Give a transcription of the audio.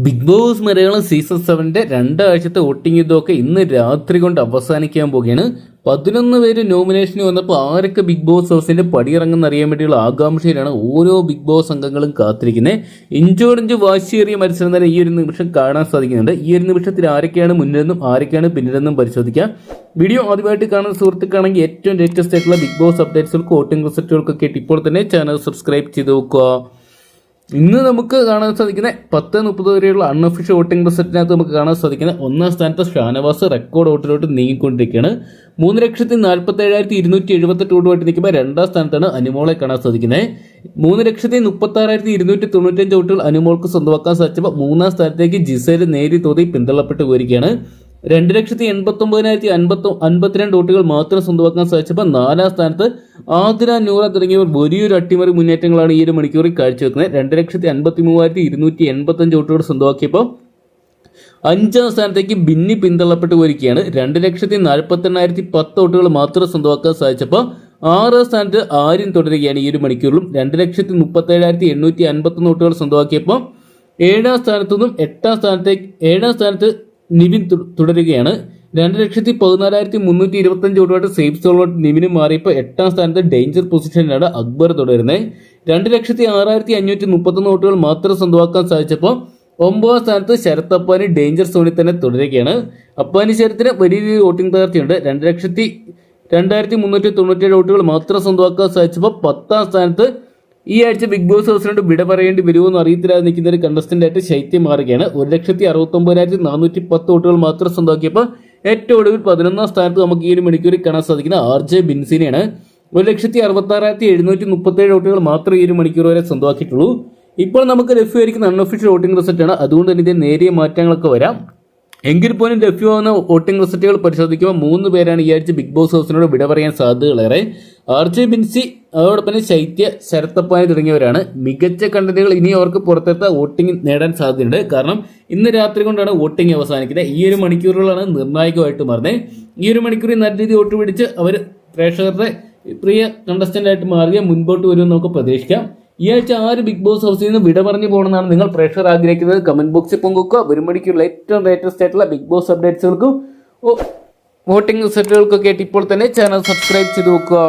Big boss Malayalam season 7 രണ്ടാഴ്ചത്തെ voting യുദ്ധമൊക്കെ ഇന്ന് രാത്രി കൊണ്ട് അവസാനിക്കാൻ പോവുകയാണ്. 11 പേര് നോമിനേഷന് വന്നപ്പോൾ ആരൊക്കെ ബിഗ് ബോസ് ഹൗസിന്റെ പടിയിറങ്ങുന്ന അറിയാൻ വേണ്ടിയുള്ള ആകാംക്ഷയിലാണ് ഓരോ ബിഗ് ബോസ് അംഗങ്ങളും കാത്തിരിക്കുന്നത്. ഇഞ്ചോടിഞ്ച് വാശിയേറിയ മത്സരം തന്നെ ഈ ഒരു നിമിഷം കാണാൻ സാധിക്കുന്നുണ്ട്. ഈ ഒരു നിമിഷത്തിൽ ആരൊക്കെയാണ് മുന്നിലെന്നും ആരൊക്കെയാണ് പിന്നിലെന്നും പരിശോധിക്കാം. വീഡിയോ ആദ്യമായിട്ട് കാണുന്ന സുഹൃത്തുക്കാണെങ്കിൽ ഏറ്റവും ലേറ്റസ്റ്റ് ആയിട്ടുള്ള ബിഗ് ബോസ് അപ്ഡേറ്റ്സുകൾക്ക് വോട്ടിംഗ് റിസൾട്ടുകൾക്കൊക്കെ ഇപ്പോൾ തന്നെ ചാനൽ സബ്സ്ക്രൈബ് ചെയ്ത് നോക്കുക. ഇന്ന് നമുക്ക് കാണാൻ സാധിക്കുന്ന 10:30 വരെയുള്ള അൺഒഫീഷ്യൽ വോട്ടിംഗ് റിസൾട്ടിനകത്ത് നമുക്ക് കാണാൻ സാധിക്കുന്നത് ഒന്നാം സ്ഥാനത്ത് ഷാനവാസ് റെക്കോർഡ് വോട്ടിലോട്ട് നീങ്ങിക്കൊണ്ടിരിക്കുകയാണ്. 3,47,278 വോട്ടുമായിട്ട് നിൽക്കുമ്പോൾ രണ്ടാം സ്ഥാനത്താണ് അനുമോളെ കാണാൻ സാധിക്കുന്നത്. 3,36,295 വോട്ടുകൾ അനുമോൾക്ക് സ്വന്തമാക്കാൻ സാധിച്ചപ്പോൾ മൂന്നാം സ്ഥാനത്തേക്ക് ജിസേൽ നേരി തോതി പിന്തള്ളപ്പെട്ട് പോയിരിക്കുകയാണ്. 2,89,052 വോട്ടുകൾ മാത്രം സ്വന്തമാക്കാൻ സാധിച്ചപ്പോൾ നാലാം സ്ഥാനത്ത് ആതിര, നൂറ തുടങ്ങിയവർ വലിയൊരു അട്ടിമറി മുന്നേറ്റങ്ങളാണ് ഈ ഒരു മണിക്കൂറിൽ കാഴ്ചവെക്കുന്നത്. 2,53,285 വോട്ടുകൾ സ്വന്തമാക്കിയപ്പോൾ അഞ്ചാം സ്ഥാനത്തേക്ക് ബിന്നി പിന്തള്ളപ്പെട്ട് പോയിരിക്കുകയാണ്. 2,48,010 വോട്ടുകൾ മാത്രം സ്വന്തമാക്കാൻ സാധിച്ചപ്പോൾ ആറാം സ്ഥാനത്ത് ആര്യൻ തുടരുകയാണ് ഈ ഒരു മണിക്കൂറിലും. 2,37,851 വോട്ടുകൾ സ്വന്തമാക്കിയപ്പോൾ ഏഴാം സ്ഥാനത്ത് നിവിൻ തുടരുകയാണ്. 2,14,325 വോട്ടുമായിട്ട് സേഫ് സോളോട്ട് നിവിനും മാറിയപ്പോൾ എട്ടാം സ്ഥാനത്ത് ഡേഞ്ചർ പൊസിഷനിലാണ് അക്ബർ തുടരുന്നത്. 2,06,531 വോട്ടുകൾ മാത്രം സ്വന്തമാക്കാൻ സാധിച്ചപ്പോൾ ഒമ്പതാം സ്ഥാനത്ത് ശരത് അപ്പാനി ഡേഞ്ചർ സോണിൽ തന്നെ തുടരുകയാണ്. അപ്പാനി ശരത്തിന് വലിയ രീതിയിൽ വോട്ടിംഗ് തകർച്ചയുണ്ട്. 2,0397 വോട്ടുകൾ മാത്രം സ്വന്തമാക്കാൻ സാധിച്ചപ്പോൾ പത്താം സ്ഥാനത്ത് ഈ ആഴ്ച ബിഗ് ബോസ് ഹൗസിനോട് വിട പറയേണ്ടി വരുമോ അറിയത്തില്ലാതെ നിൽക്കുന്ന ഒരു കണ്ടസ്റ്റന്റ് ആയിട്ട് ശൈത്യം മാറുകയാണ്. 1,69,410 വോട്ടുകൾ മാത്രം സ്വന്തമാക്കിയപ്പോൾ ഏറ്റവും ഒടുവിൽ 11ാം സ്ഥാനത്ത് നമുക്ക് ഈ ഒരു മണിക്കൂറിൽ കാണാൻ സാധിക്കുന്ന RJ ബിൻസിനെയാണ്. 1,66,737 വോട്ടുകൾ മാത്രം ഈ ഒരു മണിക്കൂർ വരെ സ്വന്തമാക്കിയിട്ടുള്ളൂ. ഇപ്പോൾ നമുക്ക് ലഭ്യമായിരിക്കുന്ന അൺഒഫീഷ്യൽ വോട്ടിംഗ് റിസൾട്ടാണ്. അതുകൊണ്ട് തന്നെ ഇതിൽ നേരിയ മാറ്റങ്ങളൊക്കെ വരാം. എങ്കിൽ പോലും ലഭ്യമാകുന്ന വോട്ടിംഗ് റിസൾട്ടുകൾ പരിശോധിക്കുമ്പോൾ 3 പേരാണ് ഈ ആഴ്ച ബിഗ് ബോസ് ഹൗസിനോട് വിട പറയാൻ സാധ്യതകളേറെ. RJ ബിൻസി, അതോടൊപ്പം തന്നെ ശൈത്യ, ശരത് അപ്പാനി തുടങ്ങിയവരാണ്. മികച്ച കണ്ടന്റുകൾ ഇനി അവർക്ക് പുറത്തെടുത്ത വോട്ടിംഗ് നേടാൻ സാധ്യതയുണ്ട്. കാരണം ഇന്ന് രാത്രി കൊണ്ടാണ് വോട്ടിംഗ് അവസാനിക്കുന്നത്. ഈ ഒരു മണിക്കൂറുകളാണ് നിർണായകമായിട്ട് മാറുന്നത്. ഈ ഒരു മണിക്കൂറിൽ നല്ല രീതിയിൽ വോട്ട് പിടിച്ച് അവർ പ്രേക്ഷകരുടെ പ്രിയ കണ്ടസ്റ്റന്റ് ആയിട്ട് മാറുക മുൻപോട്ട് വരുമെന്ന് നമുക്ക് പ്രതീക്ഷിക്കാം. ഈ ആഴ്ച ആര് ബിഗ് ബോസ് ഹൗസിൽ നിന്ന് വിട പറഞ്ഞു പോകണമെന്നാണ് നിങ്ങൾ പ്രേക്ഷകർ ആഗ്രഹിക്കുന്നത്? കമന്റ് ബോക്സിൽ പങ്കുവെക്കുക. ഒരു മണിക്കൂറിൽ ഏറ്റവും ലേറ്റസ്റ്റ് ആയിട്ടുള്ള ബിഗ് ബോസ് അപ്ഡേറ്റ്സുകൾക്കും വോട്ടിംഗ് റിസൾട്ടുകൾക്കൊക്കെ ആയിട്ട് ഇപ്പോൾ തന്നെ ചാനൽ സബ്സ്ക്രൈബ് ചെയ്ത് വെക്കുക.